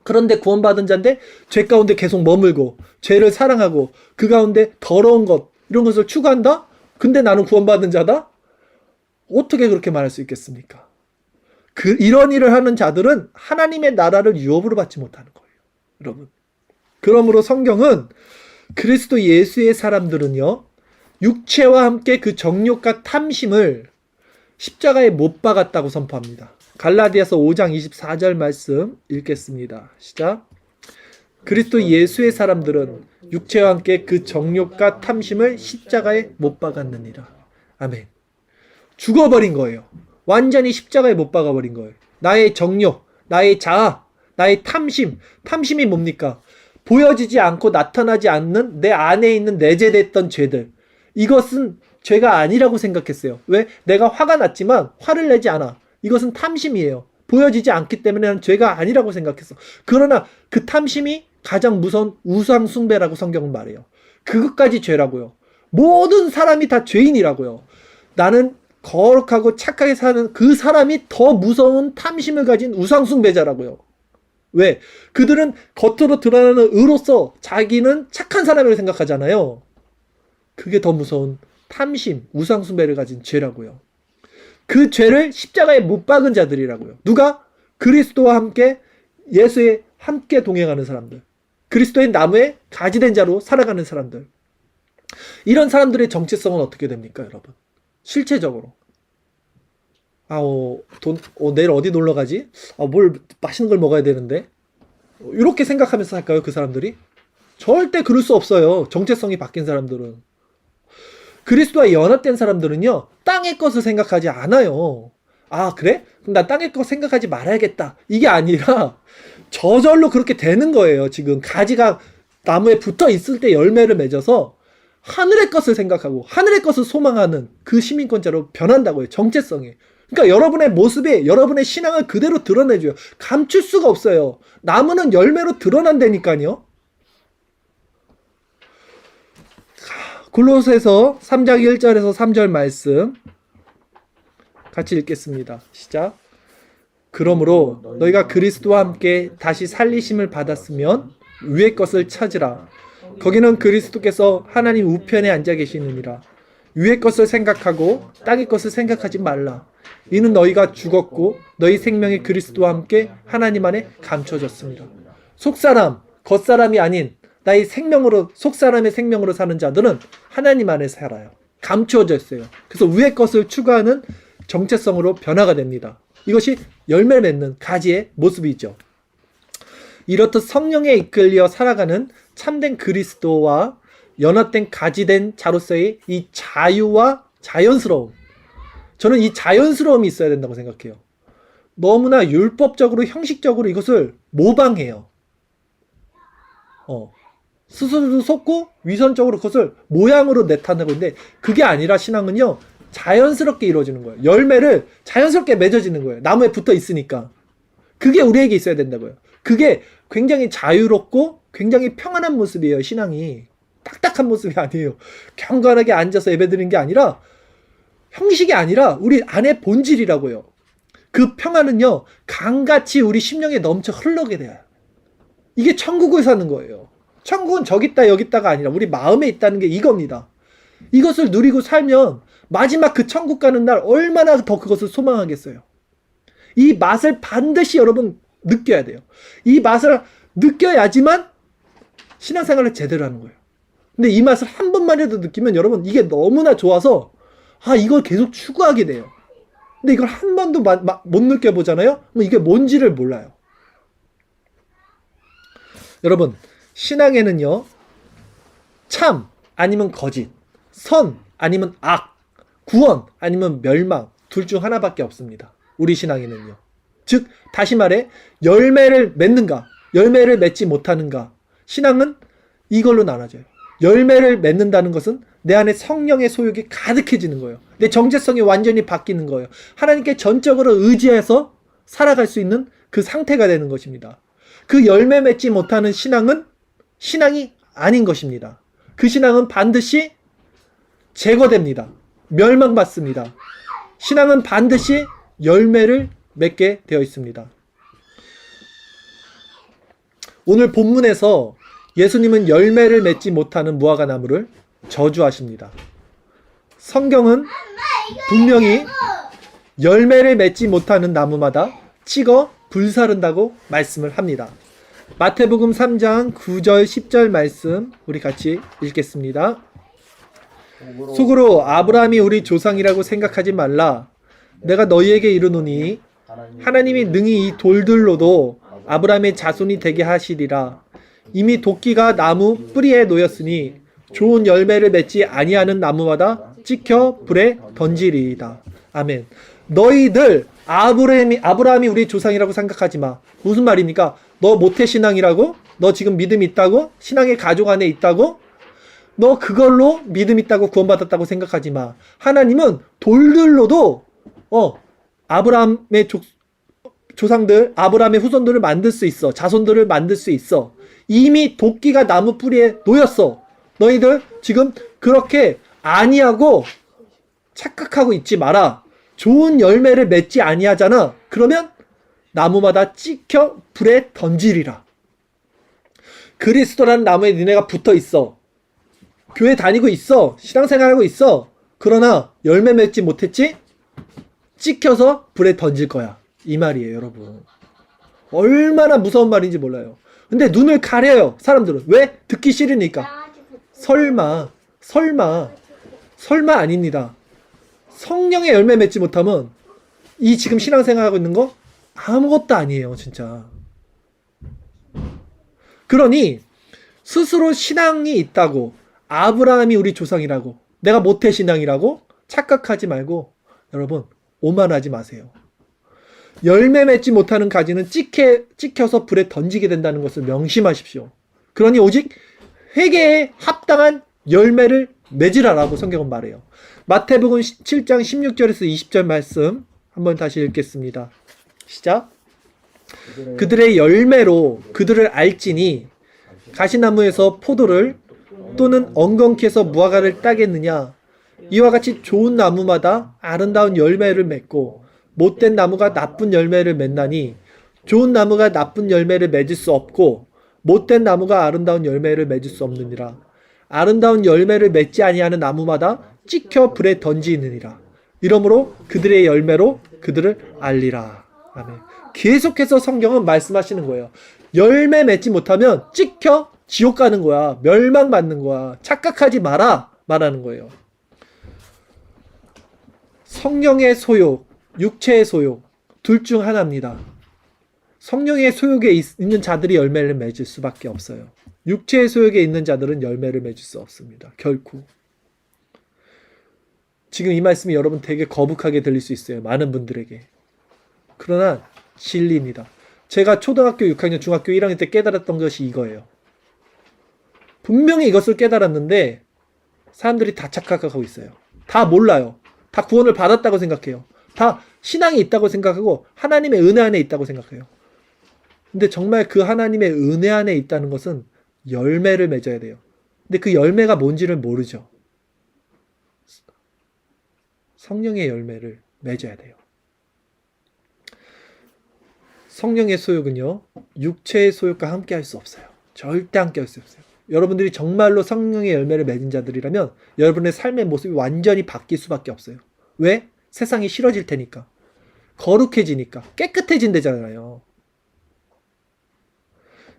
그런데 구원받은 자인데 죄 가운데 계속 머물고 죄를 사랑하고 그 가운데 더러운 것 이런 것을 추구한다? 근데 나는 구원받은 자다? 어떻게 그렇게 말할 수 있겠습니까? 이런 일을 하는 자들은 하나님의 나라를 유업으로 받지 못하는 거예요. 여러분. 그러므로 성경은 그리스도 예수의 사람들은요. 육체와 함께 그 정욕과 탐심을 십자가에 못 박았다고 선포합니다. 갈라디아서 5장 24절 말씀 읽겠습니다. 시작. 그리스도 예수의 사람들은 육체와 함께 그 정욕과 탐심을 십자가에 못 박았느니라. 아멘. 죽어버린 거예요. 완전히 십자가에 못 박아버린 거예요. 나의 정욕, 나의 자아, 나의 탐심. 탐심이 뭡니까? 보여지지 않고 나타나지 않는 내 안에 있는 내재됐던 죄들. 이것은 죄가 아니라고 생각했어요. 왜? 내가 화가 났지만 화를 내지 않아. 이것은 탐심이에요. 보여지지 않기 때문에 난 죄가 아니라고 생각했어. 그러나 그 탐심이 가장 무서운 우상 숭배라고 성경은 말해요. 그것까지 죄라고요. 모든 사람이 다 죄인이라고요. 나는 거룩하고 착하게 사는 그 사람이 더 무서운 탐심을 가진 우상 숭배자라고요. 왜? 그들은 겉으로 드러나는 의로서 자기는 착한 사람이라고 생각하잖아요. 그게 더 무서운 탐심, 우상 숭배를 가진 죄라고요. 그 죄를 십자가에 못 박은 자들이라고요. 누가? 그리스도와 함께 예수에 함께 동행하는 사람들. 그리스도의 나무에 가지된 자로 살아가는 사람들. 이런 사람들의 정체성은 어떻게 됩니까, 여러분? 실체적으로. 내일 어디 놀러 가지? 뭘 맛있는 걸 먹어야 되는데. 이렇게 생각하면서 살까요, 그 사람들이? 절대 그럴 수 없어요. 정체성이 바뀐 사람들은. 그리스도와 연합된 사람들은요, 땅의 것을 생각하지 않아요. 그래? 그럼 난 땅의 것 생각하지 말아야겠다. 이게 아니라 저절로 그렇게 되는 거예요. 지금 가지가 나무에 붙어 있을 때 열매를 맺어서 하늘의 것을 생각하고 하늘의 것을 소망하는 그 시민권자로 변한다고요. 정체성이. 그러니까 여러분의 모습에 여러분의 신앙을 그대로 드러내줘요. 감출 수가 없어요. 나무는 열매로 드러난다니까요. 골로새서 3장 1절에서 3절 말씀 같이 읽겠습니다. 시작. 그러므로 너희가 그리스도와 함께 다시 살리심을 받았으면 위의 것을 찾으라. 거기는 그리스도께서 하나님 우편에 앉아 계시느니라. 위의 것을 생각하고 땅의 것을 생각하지 말라. 이는 너희가 죽었고 너희 생명이 그리스도와 함께 하나님 안에 감춰졌습니다. 속사람, 겉사람이 아닌 나의 생명으로, 속사람의 생명으로 사는 자들은 하나님 안에 살아요. 감추어져 있어요. 그래서 위의 것을 추구하는 정체성으로 변화가 됩니다. 이것이 열매 맺는 가지의 모습이죠. 이렇듯 성령에 이끌려 살아가는 참된 그리스도와 연합된 가지된 자로서의 이 자유와 자연스러움. 저는 이 자연스러움이 있어야 된다고 생각해요. 너무나 율법적으로 형식적으로 이것을 모방해요. 스스로도 속고 위선적으로 그것을 모양으로 내타내고 있는데 그게 아니라 신앙은요. 자연스럽게 이루어지는 거예요. 열매를 자연스럽게 맺어지는 거예요. 나무에 붙어 있으니까. 그게 우리에게 있어야 된다고요. 그게 굉장히 자유롭고 굉장히 평안한 모습이에요. 신앙이. 딱딱한 모습이 아니에요. 경건하게 앉아서 예배드리는 게 아니라 형식이 아니라 우리 안의 본질이라고요. 그 평안은요. 강같이 우리 심령에 넘쳐 흘러게 돼요. 이게 천국을 사는 거예요. 천국은 저기 있다 여기 있다가 아니라 우리 마음에 있다는 게 이겁니다. 이것을 누리고 살면 마지막 그 천국 가는 날 얼마나 더 그것을 소망하겠어요. 이 맛을 반드시 여러분 느껴야 돼요. 이 맛을 느껴야지만 신앙생활을 제대로 하는 거예요. 근데 이 맛을 한 번만이라도 느끼면 여러분 이게 너무나 좋아서 이걸 계속 추구하게 돼요. 근데 이걸 한 번도 못 느껴보잖아요? 그럼 이게 뭔지를 몰라요. 여러분, 신앙에는요, 참 아니면 거짓, 선 아니면 악, 구원 아니면 멸망, 둘 중 하나밖에 없습니다. 우리 신앙에는요. 즉, 다시 말해, 열매를 맺는가, 열매를 맺지 못하는가. 신앙은 이걸로 나눠져요. 열매를 맺는다는 것은 내 안에 성령의 소욕이 가득해지는 거예요. 내 정체성이 완전히 바뀌는 거예요. 하나님께 전적으로 의지해서 살아갈 수 있는 그 상태가 되는 것입니다. 그 열매 맺지 못하는 신앙은 신앙이 아닌 것입니다. 그 신앙은 반드시 제거됩니다. 멸망받습니다. 신앙은 반드시 열매를 맺게 되어 있습니다. 오늘 본문에서 예수님은 열매를 맺지 못하는 무화과 나무를 저주하십니다. 성경은 분명히 열매를 맺지 못하는 나무마다 찍어 불사른다고 말씀을 합니다. 마태복음 3장 9절 10절 말씀 우리 같이 읽겠습니다. 속으로 아브라함이 우리 조상이라고 생각하지 말라. 내가 너희에게 이르노니 하나님이 능히 이 돌들로도 아브라함의 자손이 되게 하시리라. 이미 도끼가 나무 뿌리에 놓였으니 좋은 열매를 맺지 아니하는 나무마다 찍혀 불에 던지리이다. 아멘. 너희들 아브라함이 우리 조상이라고 생각하지 마. 무슨 말입니까? 너 모태신앙이라고? 너 지금 믿음 있다고? 신앙의 가족 안에 있다고? 너 그걸로 믿음 있다고 구원받았다고 생각하지 마. 하나님은 돌들로도 아브라함의 조상들, 아브라함의 후손들을 만들 수 있어. 자손들을 만들 수 있어. 이미 도끼가 나무 뿌리에 놓였어. 너희들 지금 그렇게 아니하고 착각하고 있지 마라. 좋은 열매를 맺지 아니하잖아. 그러면 나무마다 찍혀 불에 던지리라. 그리스도라는 나무에 니네가 붙어 있어. 교회 다니고 있어. 신앙생활하고 있어. 그러나 열매 맺지 못했지? 찍혀서 불에 던질 거야. 이 말이에요, 여러분. 얼마나 무서운 말인지 몰라요. 근데 눈을 가려요, 사람들은. 왜? 듣기 싫으니까. 설마 아닙니다. 성령의 열매 맺지 못하면 이 지금 신앙생활하고 있는 거 아무것도 아니에요, 진짜. 그러니 스스로 신앙이 있다고, 아브라함이 우리 조상이라고, 내가 모태신앙이라고 착각하지 말고 여러분 오만하지 마세요. 열매 맺지 못하는 가지는 찍혀서 불에 던지게 된다는 것을 명심하십시오. 그러니 오직 회개에 합당한 열매를 맺으라라고 성경은 말해요. 마태복음 7장 16절에서 20절 말씀 한번 다시 읽겠습니다. 시작. 그들의 열매로 그들을 알지니 가시나무에서 포도를 또는 엉겅퀴에서 무화과를 따겠느냐. 이와 같이 좋은 나무마다 아름다운 열매를 맺고 못된 나무가 나쁜 열매를 맺나니 좋은 나무가 나쁜 열매를 맺을 수 없고 못된 나무가 아름다운 열매를 맺을 수 없느니라. 아름다운 열매를 맺지 아니하는 나무마다 찍혀 불에 던지느니라. 이러므로 그들의 열매로 그들을 알리라. 아멘. 계속해서 성경은 말씀하시는 거예요. 열매 맺지 못하면 찍혀 지옥 가는 거야. 멸망받는 거야. 착각하지 마라 말하는 거예요. 성령의 소욕, 육체의 소욕 둘 중 하나입니다. 성령의 소욕에 있는 자들이 열매를 맺을 수밖에 없어요. 육체의 소욕에 있는 자들은 열매를 맺을 수 없습니다. 결코. 지금 이 말씀이 여러분 되게 거북하게 들릴 수 있어요. 많은 분들에게. 그러나 진리입니다. 제가 초등학교 6학년, 중학교 1학년 때 깨달았던 것이 이거예요. 분명히 이것을 깨달았는데 사람들이 다 착각하고 있어요. 다 몰라요. 다 구원을 받았다고 생각해요. 다 신앙이 있다고 생각하고 하나님의 은혜 안에 있다고 생각해요. 근데 정말 그 하나님의 은혜 안에 있다는 것은 열매를 맺어야 돼요. 근데 그 열매가 뭔지를 모르죠. 성령의 열매를 맺어야 돼요. 성령의 소욕은요, 육체의 소욕과 함께 할 수 없어요. 절대 함께 할 수 없어요. 여러분들이 정말로 성령의 열매를 맺은 자들이라면 여러분의 삶의 모습이 완전히 바뀔 수밖에 없어요. 왜? 세상이 싫어질 테니까. 거룩해지니까. 깨끗해진대잖아요.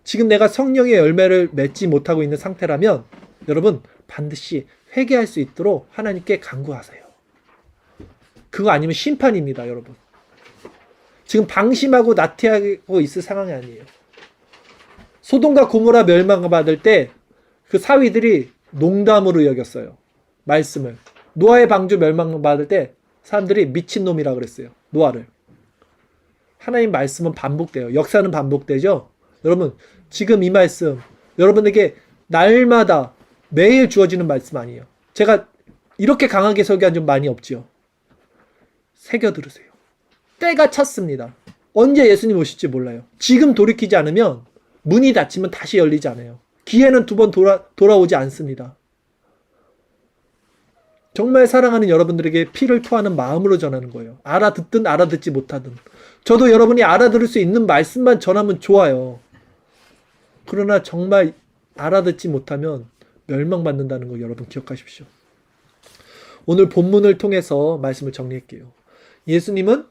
지금 내가 성령의 열매를 맺지 못하고 있는 상태라면 여러분 반드시 회개할 수 있도록 하나님께 간구하세요. 그거 아니면 심판입니다, 여러분. 지금 방심하고 나태하고 있을 상황이 아니에요. 소돔과 고모라 멸망받을 때 그 사위들이 농담으로 여겼어요. 말씀을. 노아의 방주 멸망받을 때 사람들이 미친놈이라 그랬어요. 노아를. 하나님 말씀은 반복돼요. 역사는 반복되죠. 여러분 지금 이 말씀 여러분에게 날마다 매일 주어지는 말씀 아니에요. 제가 이렇게 강하게 설교한 적 많이 없지요. 새겨 들으세요. 때가 찼습니다. 언제 예수님 오실지 몰라요. 지금 돌이키지 않으면 문이 닫히면 다시 열리지 않아요. 기회는 두 번 돌아오지 않습니다. 정말 사랑하는 여러분들에게 피를 토하는 마음으로 전하는 거예요. 알아듣든 알아듣지 못하든. 저도 여러분이 알아들을 수 있는 말씀만 전하면 좋아요. 그러나 정말 알아듣지 못하면 멸망받는다는 거 여러분 기억하십시오. 오늘 본문을 통해서 말씀을 정리할게요. 예수님은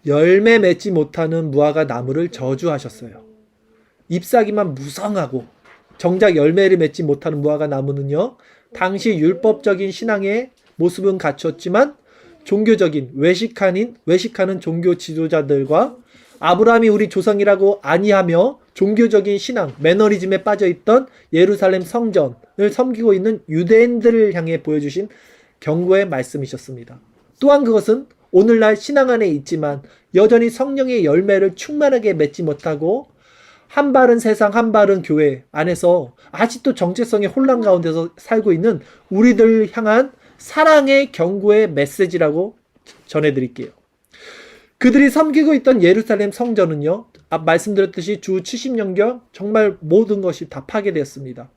열매 맺지 못하는 무화과 나무를 저주하셨어요. 잎사귀만 무성하고 정작 열매를 맺지 못하는 무화과 나무는요, 당시 율법적인 신앙의 모습은 갖췄지만 종교적인 외식하는 종교 지도자들과 아브라함이 우리 조상이라고 아니하며 종교적인 신앙, 매너리즘에 빠져있던 예루살렘 성전을 섬기고 있는 유대인들을 향해 보여주신 경고의 말씀이셨습니다. 또한 그것은 오늘날 신앙 안에 있지만 여전히 성령의 열매를 충만하게 맺지 못하고 한 발은 세상 한 발은 교회 안에서 아직도 정체성의 혼란 가운데서 살고 있는 우리들 향한 사랑의 경고의 메시지라고 전해드릴게요. 그들이 섬기고 있던 예루살렘 성전은요, 말씀드렸듯이 주 70년경 정말 모든 것이 다 파괴되었습니다.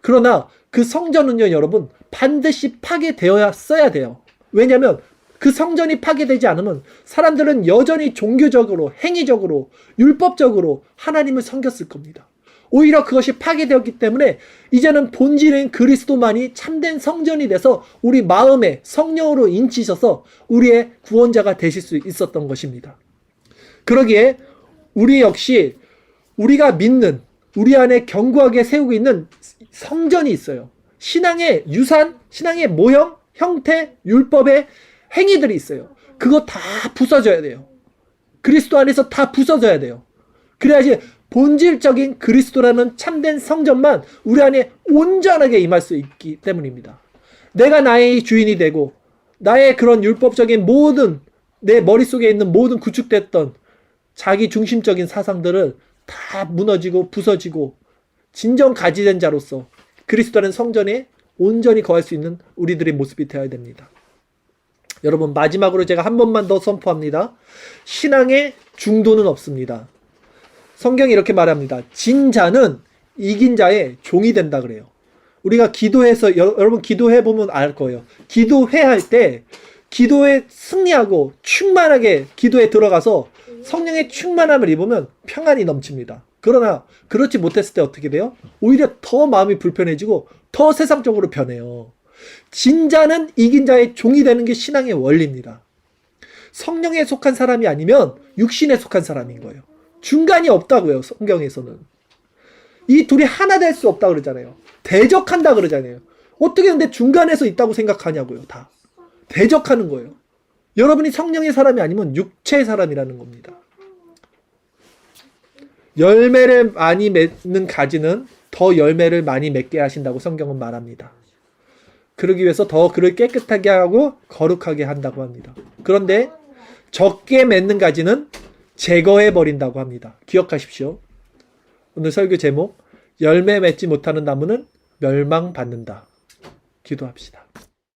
그러나 그 성전은요, 여러분 반드시 파괴되었어야 돼요. 왜냐하면 그 성전이 파괴되지 않으면 사람들은 여전히 종교적으로, 행위적으로, 율법적으로 하나님을 섬겼을 겁니다. 오히려 그것이 파괴되었기 때문에 이제는 본질인 그리스도만이 참된 성전이 돼서 우리 마음에 성령으로 인치셔서 우리의 구원자가 되실 수 있었던 것입니다. 그러기에 우리 역시 우리가 믿는, 우리 안에 견고하게 세우고 있는 성전이 있어요. 신앙의 유산, 신앙의 모형, 형태, 율법의 행위들이 있어요. 그거 다 부서져야 돼요. 그리스도 안에서 다 부서져야 돼요. 그래야지 본질적인 그리스도라는 참된 성전만 우리 안에 온전하게 임할 수 있기 때문입니다. 내가 나의 주인이 되고 나의 그런 율법적인 모든 내 머릿속에 있는 모든 구축됐던 자기 중심적인 사상들을 다 무너지고 부서지고 진정 가지된 자로서 그리스도라는 성전에 온전히 거할 수 있는 우리들의 모습이 되어야 됩니다. 여러분 마지막으로 제가 한 번만 더 선포합니다. 신앙에 중도는 없습니다. 성경이 이렇게 말합니다. 진 자는 이긴 자의 종이 된다 그래요. 우리가 기도해서 여러분 기도해 보면 알 거예요. 기도회할 때 기도에 승리하고 충만하게 기도에 들어가서 성령의 충만함을 입으면 평안이 넘칩니다. 그러나 그렇지 못했을 때 어떻게 돼요? 오히려 더 마음이 불편해지고 더 세상적으로 변해요. 진자는 이긴 자의 종이 되는 게 신앙의 원리입니다. 성령에 속한 사람이 아니면 육신에 속한 사람인 거예요. 중간이 없다고요. 성경에서는. 이 둘이 하나 될 수 없다 그러잖아요. 대적한다 그러잖아요. 어떻게 근데 중간에서 있다고 생각하냐고요. 다. 대적하는 거예요. 여러분이 성령의 사람이 아니면 육체의 사람이라는 겁니다. 열매를 많이 맺는 가지는 더 열매를 많이 맺게 하신다고 성경은 말합니다. 그러기 위해서 더 그를 깨끗하게 하고 거룩하게 한다고 합니다. 그런데 적게 맺는 가지는 제거해 버린다고 합니다. 기억하십시오. 오늘 설교 제목 열매 맺지 못하는 나무는 멸망받는다. 기도합시다.